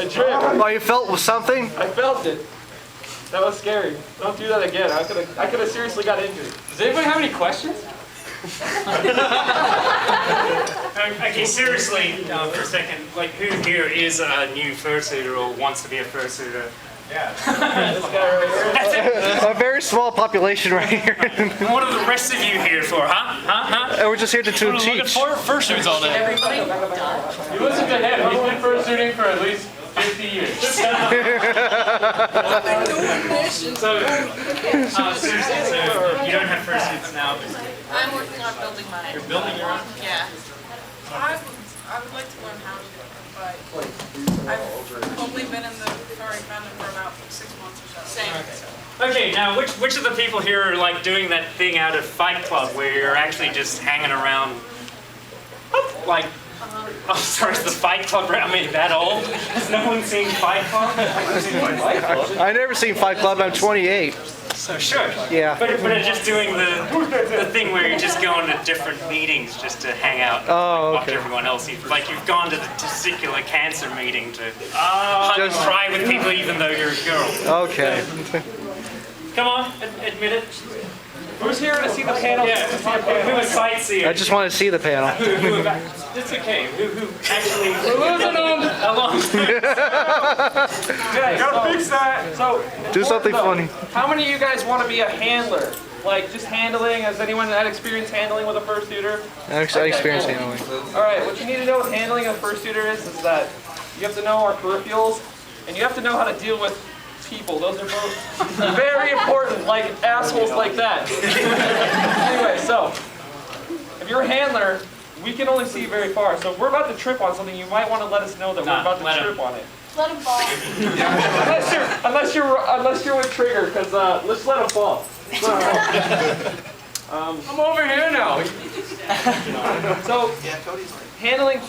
A trip. Oh, you felt something? I felt it. That was scary. Don't do that again. I could have seriously got injured. Does anybody have any questions? Okay, seriously, for a second, like who here is a new fursuiter or wants to be a fursuiter? Yeah. This guy right here. A very small population right here. What are the rest of you here for, huh? We're just here to teach. Fursuits all day. Everybody done. You listen to him. He's been fursuiting for at least 50 years. Seriously, so you don't have fursuits now, but I'm working on building mine. you're building your own? Yeah. I would like to learn how to, but I've only been in the furry fandom for about 6 months or so. Same. Okay, now which of the people here are like doing that thing out of Fight Club where you're actually just hanging around like, oh sorry, is the Fight Club, I mean that old? Has no one seen Fight Club? I never seen Fight Club. I'm 28. So sure. Yeah. But it's just doing the thing where you're just going to different meetings just to hang out and watch everyone else. Like you've gone to the testicular cancer meeting to hug and cry with people even though you're a girl. Okay. Come on, admit it. Who's here to see the panel? Yeah, who was sightseeing? I just want to see the panel. It's okay. Who actually? We're losing them. Okay, Gotta fix that. So Do something funny. How many of you guys want to be a handler? Like just handling? Has anyone had experience handling with a fursuiter? I experience handling. All right. What you need to know with handling a fursuiter is that you have to know our peripherals, and you have to know how to deal with people. Those are both very important, like assholes like that. Anyway, so if you're a handler, we can only see very far. So if we're about to trip on something, you might want to let us know that we're about to trip on it. Let him fall. Unless you're with Trigger, because let's let him fall. I'm over here now. So handling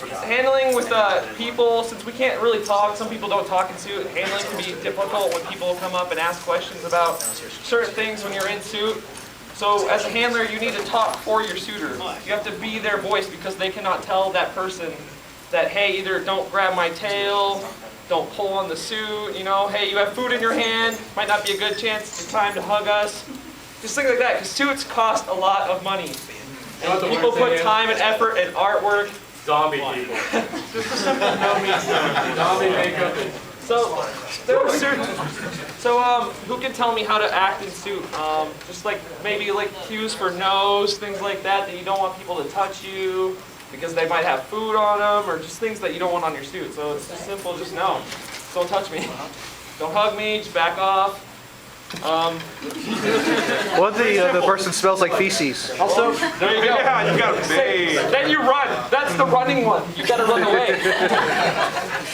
with people, since we can't really talk, some people don't talk in suit. Handling can be difficult when people come up and ask questions about certain things when you're in suit. So as a handler, you need to talk for your suitor. You have to be their voice because they cannot tell that person that, hey, either don't grab my tail, don't pull on the suit, you know, hey, you have food in your hand, might not be a good chance, it's time to hug us. Just things like that, because suits cost a lot of money. And people put time and effort and artwork. Zombie people. Just a simple no means no. Zombie makeup. So there are certain. So who can tell me how to act in suit? Just like maybe like cues for no's, things like that that you don't want people to touch you because they might have food on them, or just things that you don't want on your suit. So it's just simple. Just no. Don't touch me. Don't hug me. Just back off. What if the person smells like feces? Also, there you go. Yeah, you gotta bathe. Then you run. That's the running one. You gotta run away.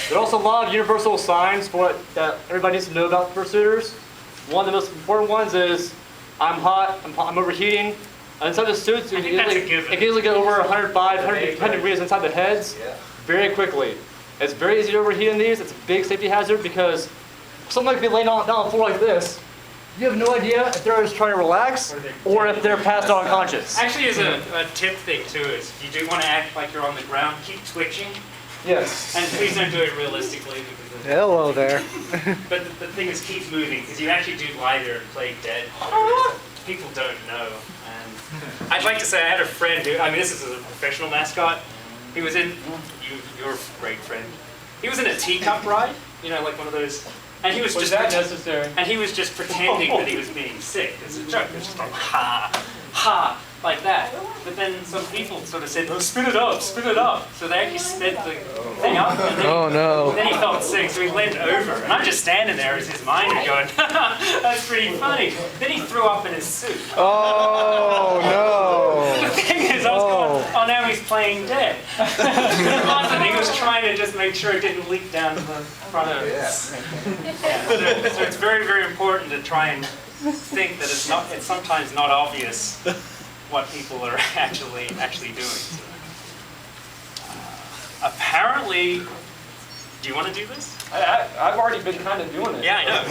There are also a lot of universal signs for that everybody needs to know about fursuiters. One of the most important ones is I'm hot, I'm overheating. Inside the suits, it can easily get over 105, 110 degrees inside the heads very quickly. It's very easy to overheat in these. It's a big safety hazard because someone could be laying down on the floor like this. You have no idea if they're just trying to relax or if they're passed out unconscious. Actually, as a tip thing too is if you do want to act like you're on the ground, keep twitching. Yes. And please don't do it realistically. Hello there. But the thing is, keep moving because you actually do lie there and play dead. People don't know. And I'd like to say I had a friend who, I mean, this is a professional mascot. He was in, your great friend. He was in a teacup ride, you know, like one of those. And he was Was just that necessary? And he was just pretending that he was being sick as a joke. It was just like ha, ha, like that. But then some people sort of said, "Oh, spin it up, spin it up." So they actually sped the thing up. And then, Oh no. then he felt sick, so he leant over, and I'm just standing there as his mind is going, "That's pretty funny." Then he threw up in his suit. Oh no. The thing is, I was going, "Oh, now he's playing dead." It wasn't. He was trying to just make sure it didn't leak down to the front of his. Yeah. So it's very, very important to try and think that it's sometimes not obvious what people are actually doing. So, apparently, do you want to do this? I've already been kind of doing it. Yeah, I know.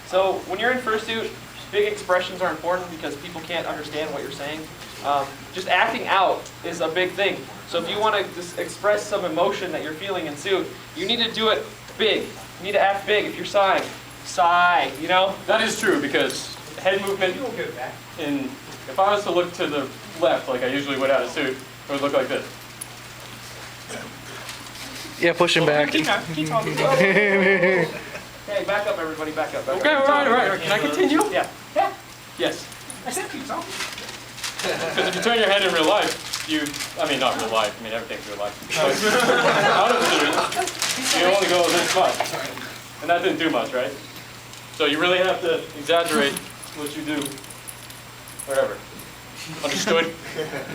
So when you're in fursuit, big expressions are important because people can't understand what you're saying. Just acting out is a big thing. So if you want to just express some emotion that you're feeling in suit, you need to do it big. You need to act big. If you're sighing, sigh, you know? That is true because head movement, if I was to look to the left like I usually would out of suit, it would look like this. Yeah, pushing back. Okay, back up, everybody, back up. Okay, all right. Can I continue? Yeah. Yes. Because if you turn your head in real life, not real life, everything's real life. But out of suit, you only go this much. And that didn't do much, right? So you really have to exaggerate what you do wherever. Understood?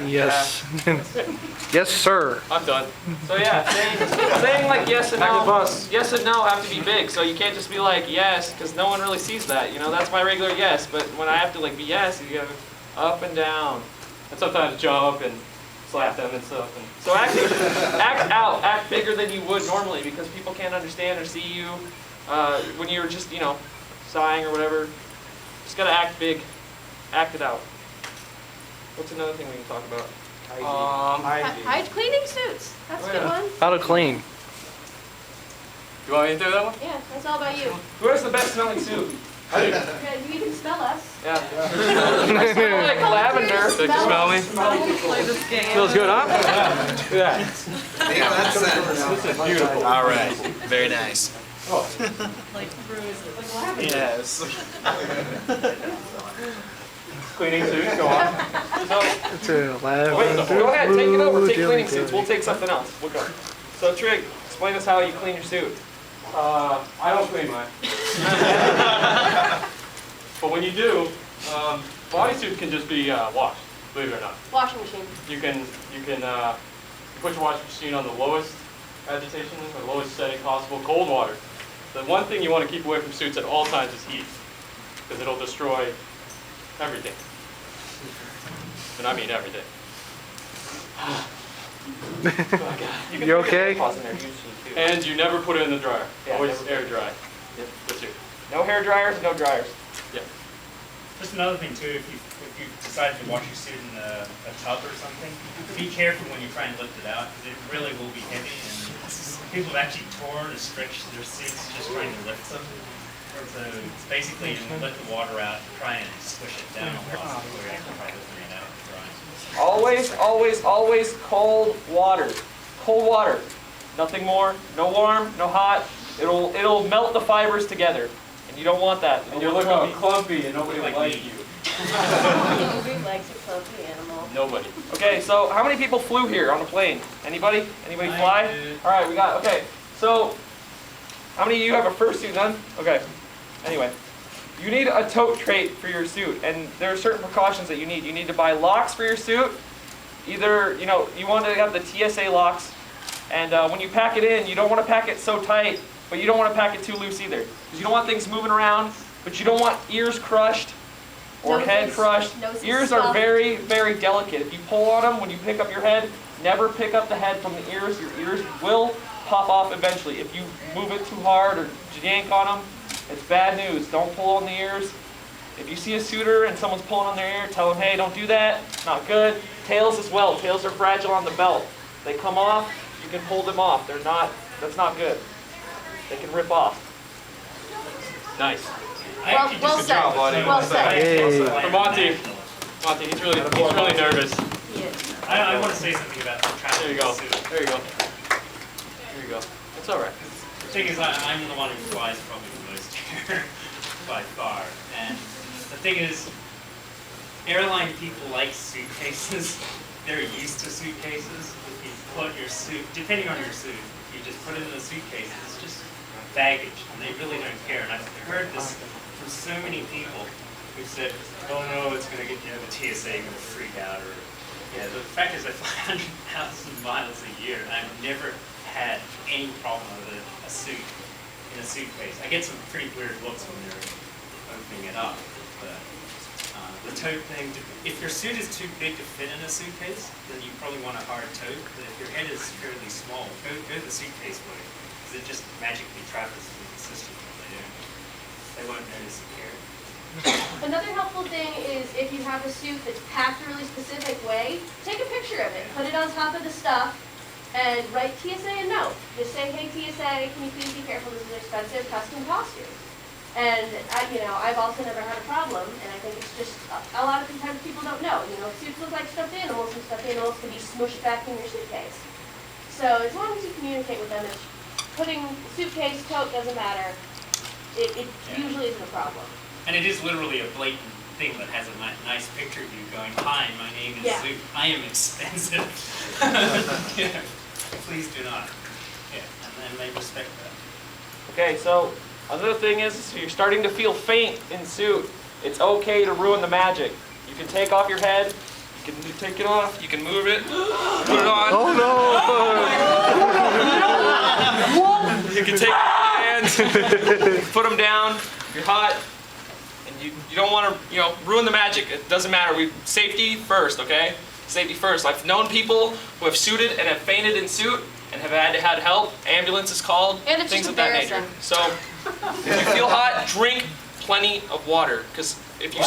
Yes. Yes, sir. I'm done. So yeah, saying like yes and Back to the no, bus. yes and no have to be big. So you can't just be like yes, because no one really sees that. You know, that's my regular yes. But when I have to like be yes, you gotta up and down. And sometimes jump and slap them and stuff. And So act out, act bigger than you would normally, because people can't understand or see you when you're just, you know, sighing or whatever. Just gotta act big, act it out. What's another thing we can talk about? Hide cleaning suits. That's a good one. How to clean. you want me to do that one? Yeah, that's all about you. Who has the best smelling suit? Yeah, you can smell us. Yeah. I smell like lavender. They can smell me? Play this game. Feels good, huh? Yeah. This is beautiful. All right. Very nice. Like bruises. Yes. Cleaning suit, go on. It's a Wait, lavender go ahead, take it over, blue take cleaning dilly suits. We'll take something else. We'll go. So Trig, explain us how you clean your suit. I don't clean mine. But when you do, bodysuit can just be washed, believe it or not. Washing machine. You put your washing machine on the lowest agitation or the lowest setting possible, cold water. The one thing you want to keep away from suits at all times is heat, because it'll destroy everything. And I mean everything. You You okay? Pause in there usually too. And you never put it in the dryer. Yeah, Always never. air dry. The suit. No hair dryers, no dryers. Yeah. Just another thing too, if you decide to wash your suit in a tub or something, be careful when you try and lift it out, because it really will be heavy, and people have actually torn or stretched their suits just trying to lift them. So it's basically, you let the water out, try and squish it down a lot before you actually try lifting it out and drying. Always, always, always cold water. Cold water. Nothing more. No warm, no hot. It'll melt the fibers together. And you don't want that. And you'll look all clumpy and nobody will like you. Big legs are clumsy animal. Nobody. Okay, so how many people flew here on a plane? Anybody? Anybody fly? All right, we got, okay. So, how many of you have a fursuit? None? Okay. Anyway, you need a tote crate for your suit, and there are certain precautions that you need. You need to buy locks for your suit. Either, you know, you want to have the TSA locks, and when you pack it in, you don't want to pack it so tight, but you don't want to pack it too loose either. Because you don't want things moving around, but you don't want ears crushed or head crushed. Ears are very, very delicate. If you pull on them when you pick up your head, never pick up the head from the ears. Your ears will pop off eventually. If you move it too hard or yank on them, it's bad news. Don't pull on the ears. If you see a suitor and someone's pulling on their ear, tell them, hey, don't do that. Not good. Tails as well. Tails are fragile on the belt. They come off, you can pull them off. That's not good. They can rip off. Nice. Well said. Well said. Hey. For Monty, he's really nervous. Yeah. I want to say something about the travel There you go. suit. There you go. There you go. It's all right. The thing is, I'm the one who flies probably the most here by far. And the thing is, airline people like suitcases. They're used to suitcases. If you put your suit, depending on your suit, if you just put it in a suitcase, it's just baggage, and they really don't care. And I've heard this from so many people who said, oh no, it's going to get, the TSA going to freak out. Or, the fact is I fly 100,000 miles a year, and I've never had any problem with a suit in a suitcase. I get some pretty weird looks when they're opening it up. But the tote thing, if your suit is too big to fit in a suitcase, then you probably want a hard tote. But if your head is fairly small, go the suitcase way, because it just magically travels through the system when they do. They won't notice the care. Another helpful thing is if you have a suit that's packed a really specific way, take a picture of it, put it on top of the stuff, and write TSA a note. Just say, hey TSA, can you please be careful, this is an expensive custom costume. And I've also never had a problem, and I think it's just a lot of times people don't know. Suits look like stuffed animals, and stuffed animals can be smushed back in your suitcase. So as long as you communicate with them, it's putting suitcase, tote, doesn't matter. It usually isn't a problem. And it is literally a blatant thing that has a nice picture of you going, hi, my name is Yeah. Luke. I am expensive. Yeah. Please do not. Yeah, and they respect that. Okay, so another thing is you're starting to feel faint in suit. It's okay to ruin the magic. You can take off your head, you can take it off, you can move it, put it on. Oh no! You can take your hands, put them down. You're hot, and you don't want to ruin the magic. It doesn't matter. Safety first, okay? Safety first. I've known people who have suited and have fainted in suit and have had help. Ambulance is called. And it's things just of that nature. embarrassing. So if you feel hot, drink plenty of water. Because if you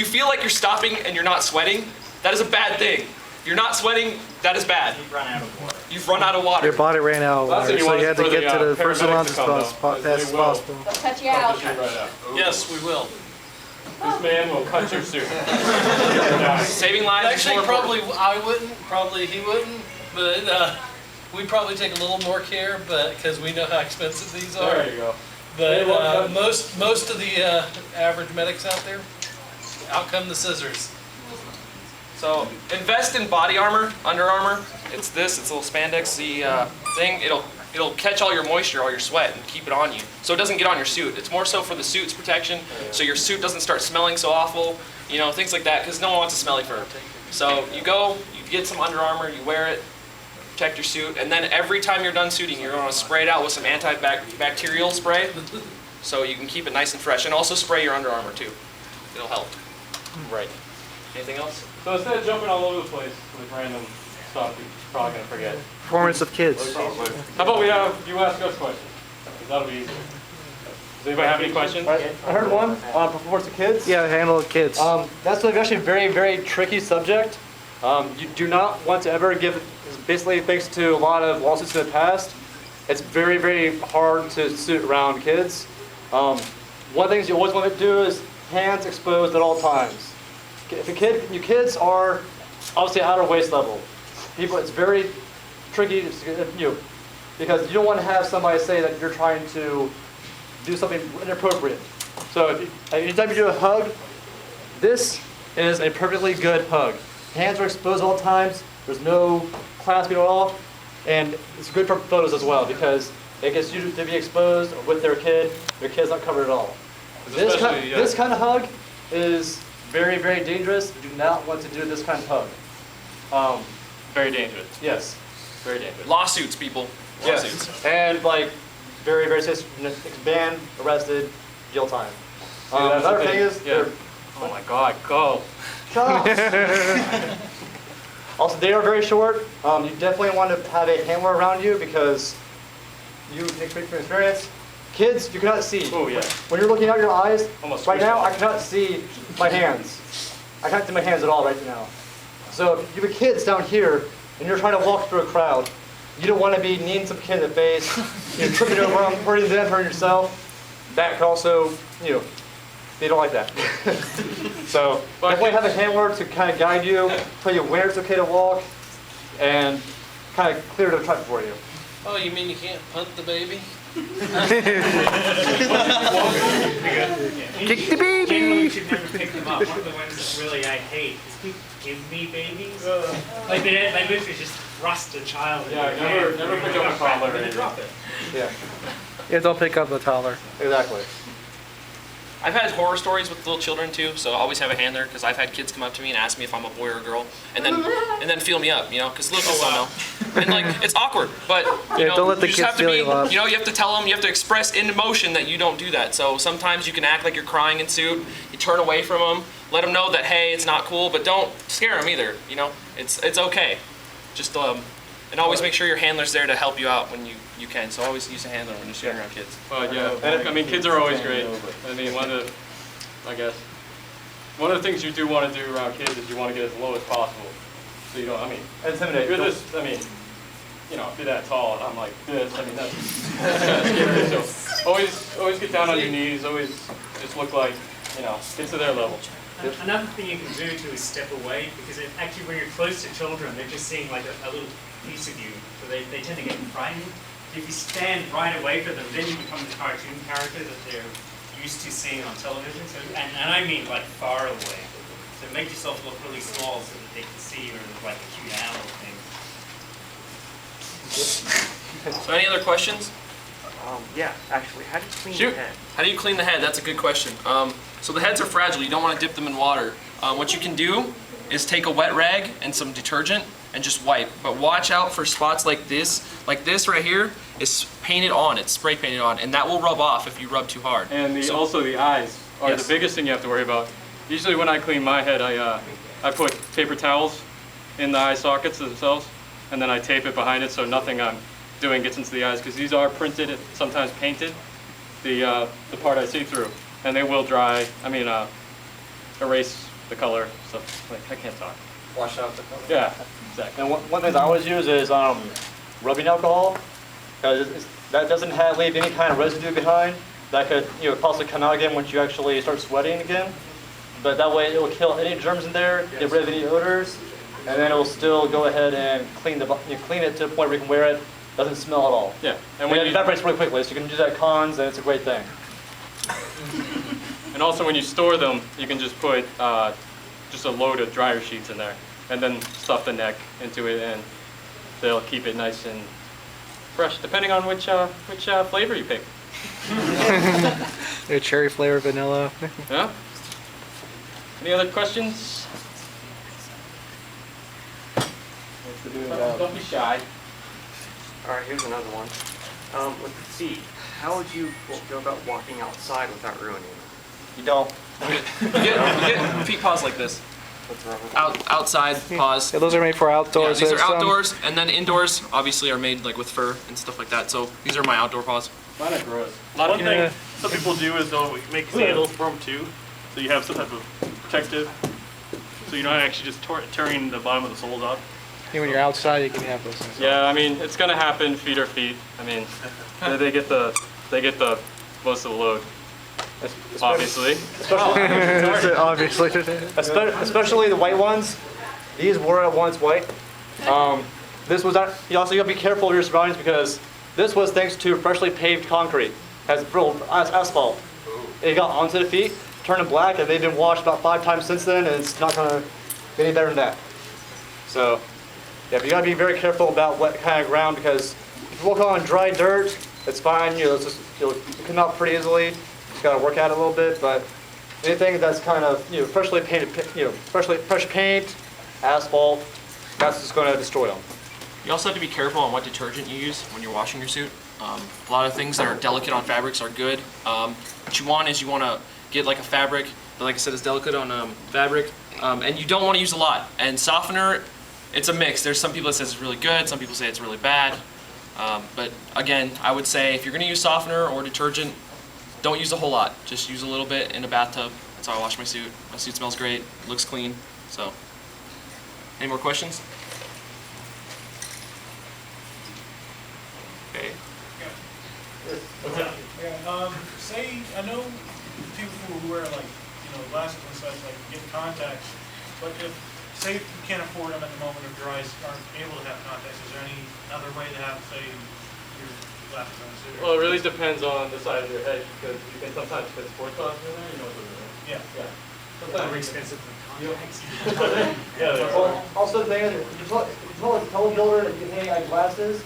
feel like you're stopping and you're not sweating, that is a bad thing. If you're not sweating, that is bad. You've run out of water. You've run out of water. Your body ran out of water, so you had to get to the first launch as fast as possible. They'll cut you out. Yes, we will. This man will cut your suit. Saving lives is Actually, more important. probably I wouldn't, probably he wouldn't, but we'd probably take a little more care, but because we know how expensive these are. There you go. But most of the average medics out there, out come the scissors. So invest in body armor, Under Armour. It's a little spandex thing. It'll catch all your moisture, all your sweat, and keep it on you. So it doesn't get on your suit. It's more so for the suit's protection, so your suit doesn't start smelling so awful, things like that, because no one wants a smelly fur. So you get some Under Armour, you wear it, protect your suit, and then every time you're done suiting, you're going to spray it out with some antibacterial spray, so you can keep it nice and fresh. And also spray your Under Armour too. It'll help. Right. Anything else? So instead of jumping all over the place with random stuff, you're probably going to forget. Performance of kids. How about you ask us questions? 'Cause that'll be easier. Does anybody have any questions? I heard one on performance of kids. Yeah, handle the kids. That's actually a very, very tricky subject. You do not want to ever give, basically thanks to a lot of lawsuits in the past, it's very, very hard to suit around kids. One of the things you always want to do is hands exposed at all times. If your kids are obviously out of waist level, it's very tricky because you don't want to have somebody say that you're trying to do something inappropriate. So anytime you do a hug, this is a perfectly good hug. Hands are exposed at all times. There's no clasping at all, and it's good for photos as well because it gets you to be exposed with their kid. Their kid's not covered at all. This kind of hug is very, very dangerous. You do not want to do this kind of hug. Very dangerous. Yes. Very dangerous. Lawsuits, people. Lawsuits. Yes. And very, very serious, banned, arrested, jail time. that's Another the thing is, Oh my God, go. also they are very short. You definitely want to have a handler around you because you can speak from experience. Kids, you cannot see. Oh yeah. When you're looking out your eyes, Almost right now squished. I cannot see my hands. I can't see my hands at all right now. So if you have kids down here and you're trying to walk through a crowd, you don't want to be kneeing some kid in the face, tripping over them, hurting them, hurting yourself. That could also, they don't like that. So definitely have a handler to kind of guide you, tell you where it's okay to walk, and kind of clear the track for you. Oh, you mean you can't punt the baby? Kick the baby! Generally, you should never pick them up. One of the ones that really I hate is people give me babies. Like they literally just thrust a child. in Yeah, your hand. never pick up a toddler or And then anything. drop it. Yeah, Yeah, don't pick up the toddler. exactly. I've had horror stories with little children too, so I always have a handler because I've had kids come up to me and ask me if I'm a boy or a girl, and then feel me up, because little kids don't know. And it's awkward, but don't let the you just kids have to feel be, you up. you have to tell them, you have to express in emotion that you don't do that. So sometimes you can act like you're crying in suit, you turn away from them, let them know that hey, it's not cool, but don't scare them either. It's okay. Just and always make sure your handler's there to help you out when you can. So always use a handler when you're shooting around kids. But yeah, I mean, kids are always great. I mean, one of I guess. One of the things you do want to do around kids is you want to get as low as possible. So you don't, I mean, Intimidate. you're this, I mean, you know, if you're that tall and I'm like this, I mean, that's kind of scary. So always get down on your knees, always just look like, you know, get to their level. Another thing you can do too is step away, because actually when you're close to children, they're just seeing like a little piece of you, so they tend to get frightened. If you stand right away from them, then you become the cartoon character that they're used to seeing on television. So, and I mean like far away. So make yourself look really small so that they can see you like a cute animal thing. So any other questions? Yeah, actually, how do you clean Shoot. the head? How do you clean the head? That's a good question. So the heads are fragile. You don't want to dip them in water. What you can do is take a wet rag and some detergent and just wipe. But watch out for spots like this. Like this right here is painted on. It's spray painted on, and that will rub off if you rub too hard. And also the eyes are the biggest thing you have to worry about. Usually when I clean my head, I put paper towels in the eye sockets themselves, and then I tape it behind it so nothing I'm doing gets into the eyes, because these are printed, sometimes painted, the part I see through, and they will dry. I mean, erase the color. So like I can't talk. Wash out the color. Yeah, exactly. And one thing I always use is rubbing alcohol, because that doesn't leave any kind of residue behind that could possibly come out again once you actually start sweating again. But that way it will kill any germs in there, get rid of any odors, and then it will still go ahead and clean it to the point where you can wear it. Doesn't smell at all. Yeah, and it evaporates really quickly, so you can do that at cons, and it's a great thing. And also when you store them, you can just put just a load of dryer sheets in there, and then stuff the neck into it, and they'll keep it nice and fresh, depending on which flavor you pick. Cherry flavor, vanilla. Yeah. Any other questions? Don't be shy. All right, here's another one. With the feet, how would you go about walking outside without ruining them? You don't. You get feet paws like this. What's wrong with that? Outside paws. Yeah, those are made for outdoors. Yeah, these are There's some- outdoors, and then indoors obviously are made like with fur and stuff like that. So these are my outdoor paws. Mine are gross. One thing some people do is they'll make sandals for them too, so you have some type of protective, so you're not actually just tearing the bottom of the soles off. Yeah, when you're outside, you can have those things. Yeah, I mean it's gonna happen. Feet are feet. I mean, they get the most of the load. Obviously. Obviously. Especially the white ones. These were at once white. This was not, you also got to be careful of your surroundings, because this was thanks to freshly paved concrete. Has real asphalt. It got onto the feet, turned them black, and they've been washed about 5 times since then, and it's not going to get any better than that. So, yeah, but you got to be very careful about what kind of ground, because if you walk on dry dirt, it's fine. It'll come out pretty easily. Just got to work at it a little bit, but anything that's kind of freshly painted, fresh paint, asphalt, that's just going to destroy them. You also have to be careful on what detergent you use when you're washing your suit. A lot of things that are delicate on fabrics are good. What you want to get like a fabric that, like I said, is delicate on fabric, and you don't want to use a lot. And softener, it's a mix. There's some people that say it's really good, some people say it's really bad. But again, I would say if you're going to use softener or detergent, don't use a whole lot. Just use a little bit in a bathtub. That's how I wash my suit. My suit smells great, looks clean. So, any more questions? Okay. Say, I know people who wear like, glasses and such, like get contacts, but say you can't afford them at the moment, or your eyes aren't able to have contacts, is there any other way to have, say, your glasses on the suit? Well, it really depends on the side of your head, because you can sometimes put sports glasses in there. You know what those are? Yeah. Sometimes More expensive than contacts. Also, the thing is, if you tell a telebuilder that you can hang out glasses,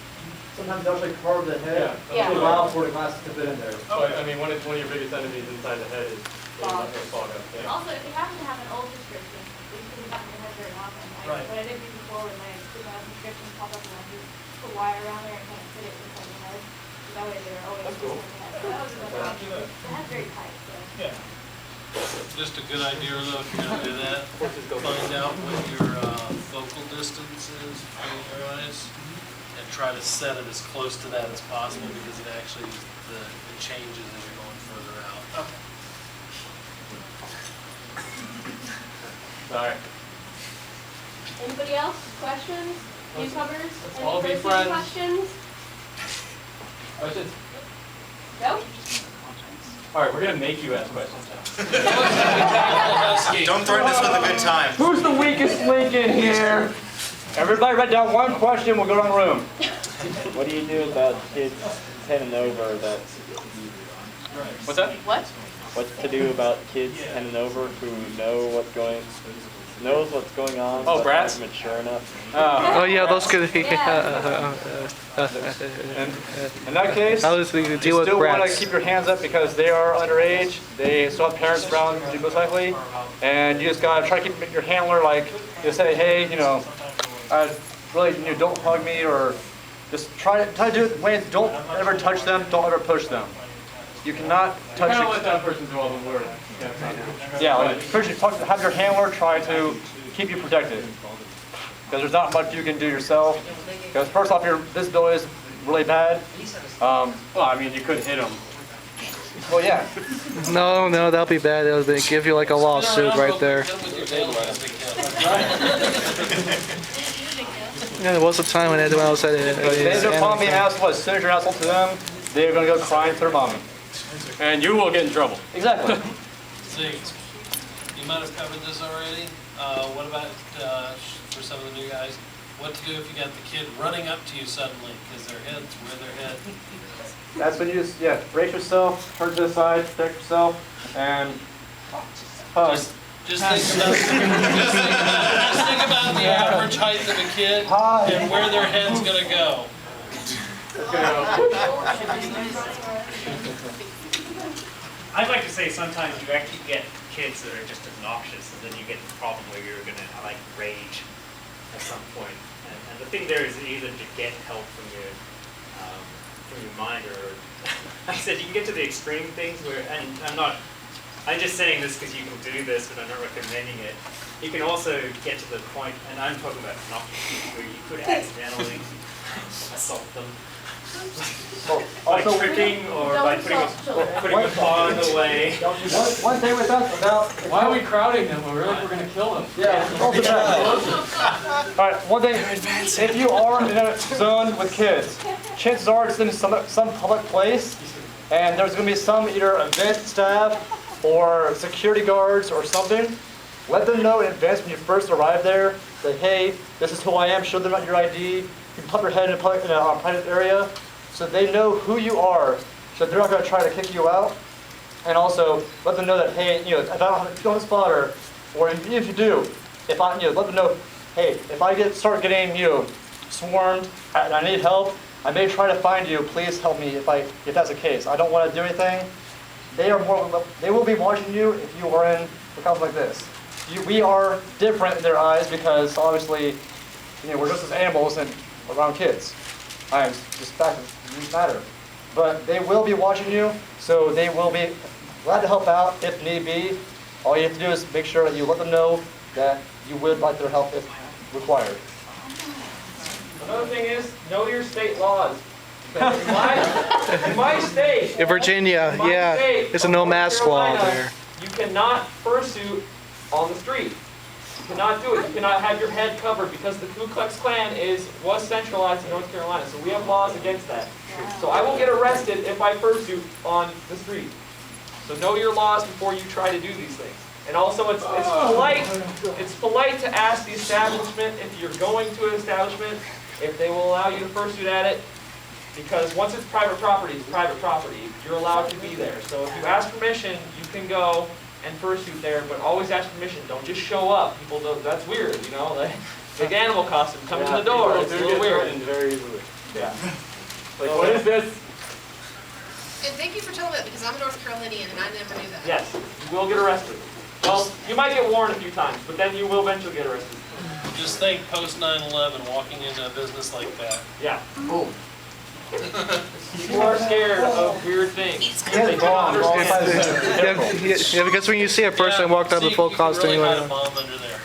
sometimes they'll actually carve the head. Yeah. It's allow for the glasses to fit in there. So, I mean, one of your biggest enemies inside the head is fog up. Yeah. Also, if you happen to have an old prescription, which is not going to have very often, Right. but I did do before when my prescriptions pop up and I just put wire around there and kind of fit it inside the head. So that way they're always That's cool. inside the head. So that was a good option. The head's very tight, so. Yeah. Just a good idea though, if you're gonna do that, find out what your focal distance is between your eyes, and try to set it as close to that as possible, because it actually, it changes as you're going further out. Okay. Sorry. Anybody else? Questions? Newcomers? all Any be fursuit friends. questions? Questions? No? All right, we're gonna make you ask questions now. Don't threaten us with a good time. Who's the weakest link in here? Everybody write down one question, we'll go around the room. What do you do about kids 10 and over that? What's that? What? What to do about kids 10 and over who knows what's going on? Oh, but brats? not mature enough. Oh yeah, those could be. In that case, How does we you deal with still want to brats? keep your hands up because they are underage. They still have parents around, most likely, and you just gotta try to keep your handler like, just say, hey, really, don't hug me, or just try to do it. Ways, don't ever touch them. Don't ever push them. You cannot touch. Kind of let that person do all the work. Yeah, like, first you have your handler try to keep you protected. Because there's not much you can do yourself. Because first off, your visibility is really bad. Well, I mean, you could hit them. Well, yeah. No, that'll be bad. It'll give you like a lawsuit right there. Yeah, there was a time when everyone else had it. They're calling me an asshole. As soon as you're an asshole to them, they're going to go crying to their mommy. And you will get in trouble. Exactly. See, you might have covered this already. What about, for some of the new guys, what to do if you got the kid running up to you suddenly because their head's where their head? That's when you just, brace yourself, turn to the side, protect yourself, and hug. Just think about the average height of a kid and where their head's gonna go. I'd like to say sometimes you actually get kids that are just obnoxious, and then you get the problem where you're going to rage at some point. And the thing there is either to get help from your mind, or like I said, you can get to the extreme things where, and I'm just saying this because you can do this, but I'm not recommending it. You can also get to the point, and I'm talking about obnoxious people where you could accidentally assault them. By tricking or by putting the paw in the way. One thing with us about... Why are we crowding them? We're going to kill them. Yeah. Alright, one thing, if you are in a zone with kids, chances are it's in some public place, and there's going to be some either event staff or security guards or something. Let them know in advance when you first arrive there that, hey, this is who I am, show them your ID. You can put your head in a private area so they know who you are, so they're not going to try to kick you out. And also let them know that, hey, if I don't have a spotter, or if you do, let them know, hey, if I start getting swarmed and I need help, I may try to find you. Please help me if that's the case. I don't want to do anything. They will be watching you if you are in a conflict like this. We are different in their eyes because obviously, we're just as animals and around kids. Just fact of the matter. But they will be watching you, so they will be glad to help out if need be. All you have to do is make sure that you let them know that you would like their help if required. Another thing is, know your state laws. In my state, In Virginia, yeah, it's a no mask law there. You cannot fursuit on the street. You cannot do it. You cannot have your head covered because the Ku Klux Klan was centralized in North Carolina. So we have laws against that. So I will get arrested if I fursuit on the street. So know your laws before you try to do these things. And also, it's polite to ask the establishment if you're going to an establishment if they will allow you to fursuit at it. Because once it's private property, you're allowed to be there. So if you ask permission, you can go and fursuit there, but always ask permission. Don't just show up. People don't, that's weird, Big animal costume coming to the door. It's a little weird. Very easily. Yeah. What is this? And thank you for telling me that because I'm a North Carolinian and I never knew that. Yes, you will get arrested. Well, you might get warned a few times, but then you will eventually get arrested. Just think post 9/11 walking into a business like that. Yeah. Boom. People are scared of weird things. They don't understand. Yeah, because when you see a person walk out with full costume, really hide a bomb under there.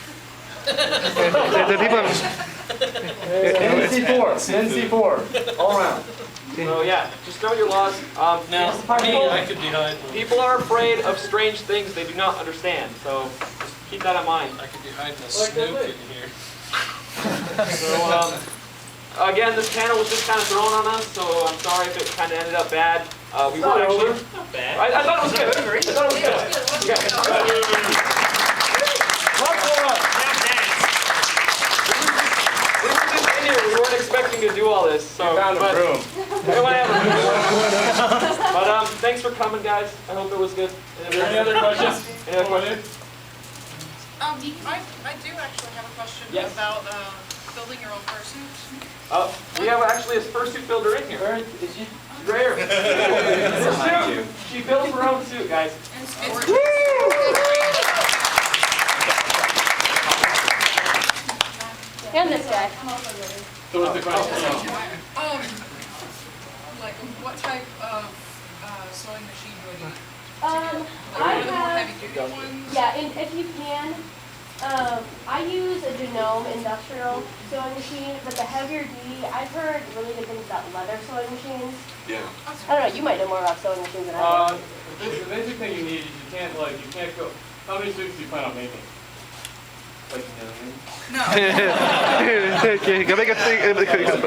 the people. NC4, all around. So yeah, just know your laws. Now, me, I could be hiding. People are afraid of strange things they do not understand, so just keep that in mind. I could be hiding a snook in here. So again, this panel was just kind of thrown on us, so I'm sorry if it kind of ended up bad. We won't actually. Not bad. I thought it was good. I thought it was good. We weren't expecting to do all this, so. Found a room. But thanks for coming, guys. I hope it was good. Any other questions? Any other questions? I do actually have a question Yes. about building your own fursuit. We have actually a fursuit builder in here. Where is she? Right here. This suit, she built her own suit, guys. And this guy. So what's the question? Like, what type of sewing machine do I need? I One of the more have, heavy-duty ones? yeah, and if you can, I use a Genome industrial sewing machine, but the heavier D, I've heard really good things about leather sewing machines. Yeah. I don't know, you might know more about sewing machines than I do. The basic thing you need is you can't go. How many suits do you plan on making? Like a million? No. You can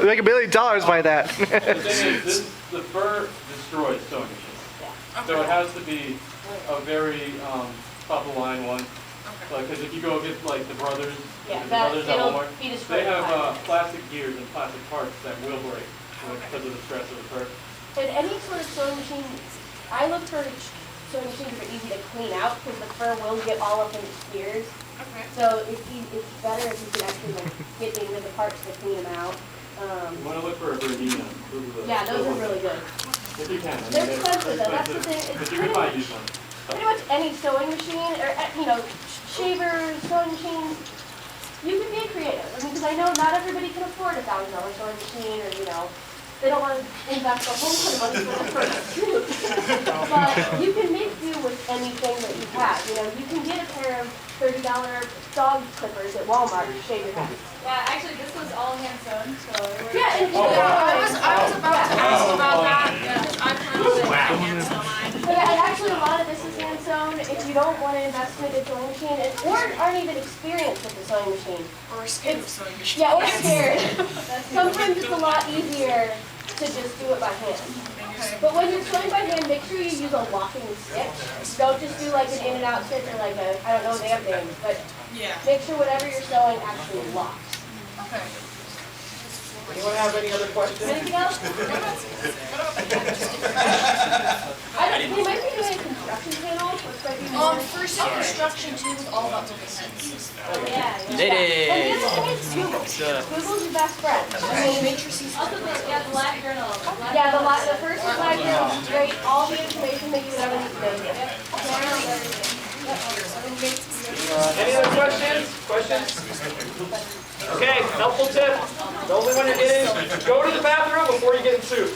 make $1 million by that. The thing is, the fur destroys sewing machines. So it has to be a very top of the line one. Because if you go get like the brothers, Yeah, the that, brothers at it'll Walmart, be they destroyed. have plastic gears and plastic parts that will break because of the stress of the fur. And any sort of sewing machine, I look for sewing machines that are easy to clean out because the fur will get all up in the spears. Okay. So it's better if you can actually like get into the parts to clean them out. You want to look for a Bernina. Yeah, those are really good. If you can. I mean, They're expensive though, that's the thing. It's But you can find used ones. pretty much any sewing machine or, shavers, sewing machines. You can be creative. I mean, because I know not everybody can afford $1,000 sewing machine or, they don't want to invest a whole ton of money for a suit. But you can make do with anything that you have. You can get a pair of $30 dog clippers at Walmart to shave your head. Yeah, actually, this was all hand sewn, so. Yeah, and I was about to ask about that, because I personally hand sew mine. and actually a lot of this is hand sewn. If you don't want to invest in a good sewing machine, or aren't even experienced with the sewing machine. Or scared of sewing machine. Yeah, or scared. Sometimes it's a lot easier to just do it by hand. But when you're sewing by hand, make sure you use a locking stitch. Don't just do like an in and out stitch or like a, I don't know the damn names, but make sure whatever you're sewing actually locks. Okay. Anyone have any other questions? Anything else? We might be doing a construction panel. Fursuit construction too is all about different heads. Yeah. Did it. And the other thing is Google. Google's your best friend. Also, the lab journal. Yeah, the first slide journal is great. All the information that you would ever need to know. Any other questions? Okay, helpful tip. The only one you're getting, go to the bathroom before you get in suit.